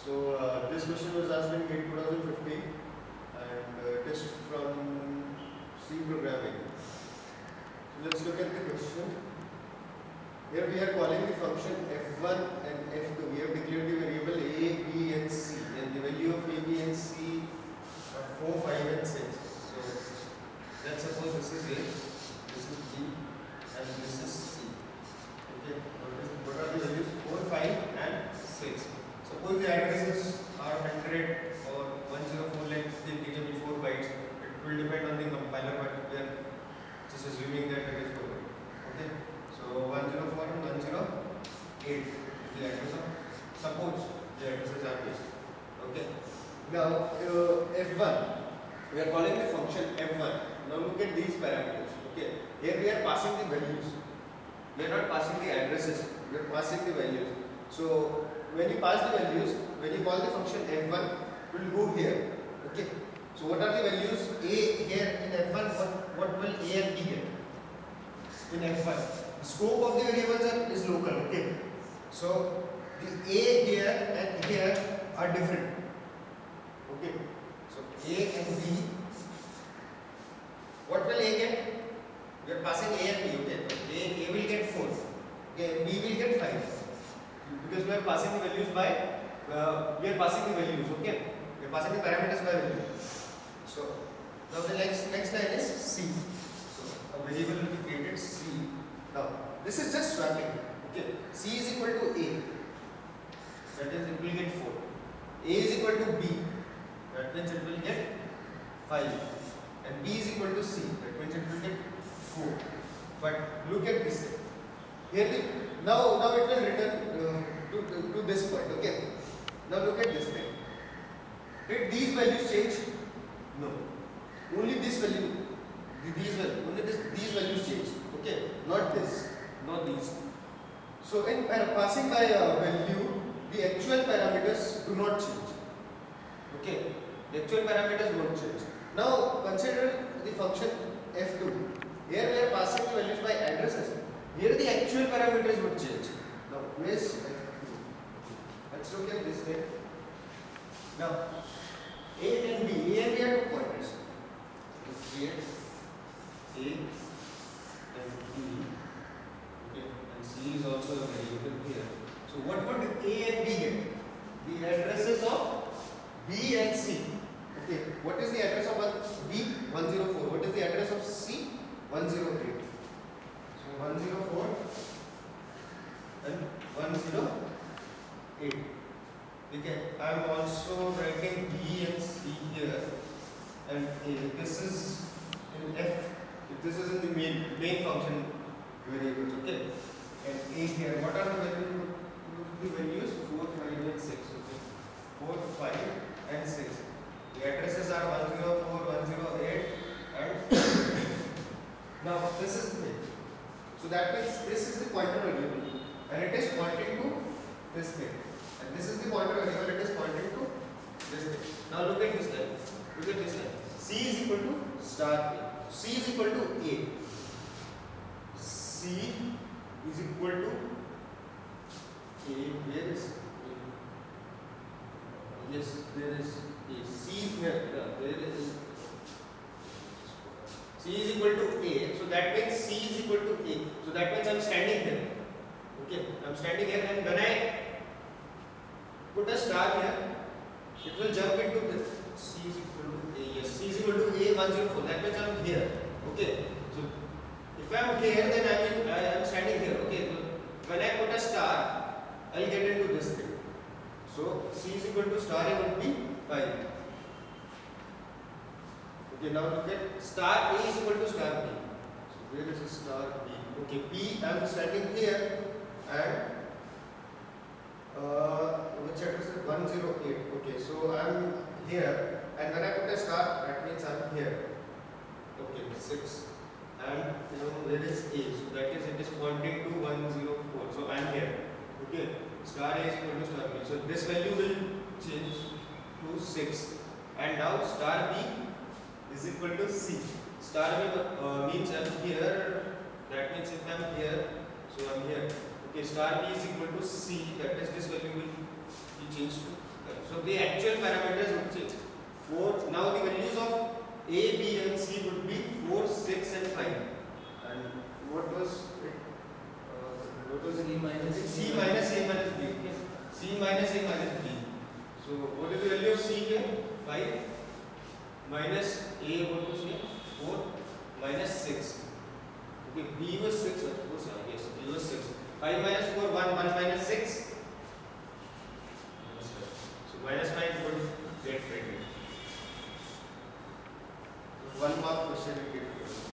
So this question was asked in May 2015 and it is from C programming. So let's look at the question. Here we are calling the function f1 and f2. We have declared the variable a, b and c, and the value of a, b and c are 4, 5 and 6. So let's suppose this is a, this is b and this is c. Okay, what are the values? 4, 5 and 6. Suppose the addresses are 100 or 104 like they gave me 4 bytes. It will depend on the compiler, but we are just assuming that it is 4 bytes. Okay, so 104 and 108 is the address of, suppose the addresses are this. Okay, now f1, we are calling the function f1. Now look at these parameters. Okay, here we are passing the values. We are not passing the addresses, we are passing the values. So when you pass the values, when you call the function f1, it will go here. Okay. So what are the values? A here in f1, what will a and b get? In f1, the scope of the variables is local. Okay. So the a here and here are different. Okay. So a and b, what will a get? We are passing a and b. Okay. A will get 4. Okay. B will get 5. Because we are passing the values by, we are passing the values, okay? We are passing the parameters by value. So now the next line is c. So a variable will be created c. Now this is just swapping, okay? C is equal to a, that is it will get 4. A is equal to b, that means it will get 5. And b is equal to c, that means it will get 4. But look at this thing. Here the, now it will return to this point. Okay. Now look at this thing. Did these values change? No. Only this value. Only these values change. Okay. Not this. Not these. So in passing by a value, the actual parameters do not change. Okay. The actual parameters won't change. Now consider the function f2. Here we are passing the values by addresses. Here the actual parameters would change. Now where is f2? Let's look at this thing. Now a and b. A and b are 2 pointers. Let's create a and b. Okay. And c is also a variable here. So what would a and b get? The addresses of b and c. Okay. What is the address of b? 104. What is the address of c? 108. 104 and 108. Okay, I am also writing B and C here, and A. This is in F. This is in the main function variables. Okay, and A here. What are the values? The values 4, 5, and 6. Okay, 4, 5, and 6. The addresses are 104, 108, and now this is the. So that means this is the pointer variable and it is pointing to this thing, and this is the pointer variable, it is pointing to this thing. Now look at this line. Look at this line. C is equal to star A. C is equal to A. C is equal to A. Where is A? Yes, there is A. C is here. There is. C is equal to A, so that means C is equal to A. So that means I am standing here. Okay, I am standing here, and when I put a star here, it will jump into this. C is equal to A. Yes, C is equal to A 104. That means I am here. Okay, so if I am here, then I am standing here. Okay, so when I put a star, I will get into this thing. So C is equal to star A would be 5. Okay, now look at star A is equal to star B. So where is star B? Okay, B, I am standing here, and which address is 108. Okay, so I am here, and when I put a star, that means I am here. Okay, 6. And where is A? So that is it is pointing to 104. So I am here. Okay, star A is equal to star B. So this value will change to 6, and now star B is equal to C. Star B means I am here. That means if I am here, so I am here. Okay, star B is equal to C. That is this value will be changed to So the actual parameters would change. 4. Now the values of A, B and C would be 4, 6 and 5. And what was it? What was C minus C minus A minus B. Okay. C minus A minus B. So what is the value of C here? 5 minus A, what was here? 4 minus 6. Okay, B was 6. Yes, B was 6. 5 minus 4, 1, 1 minus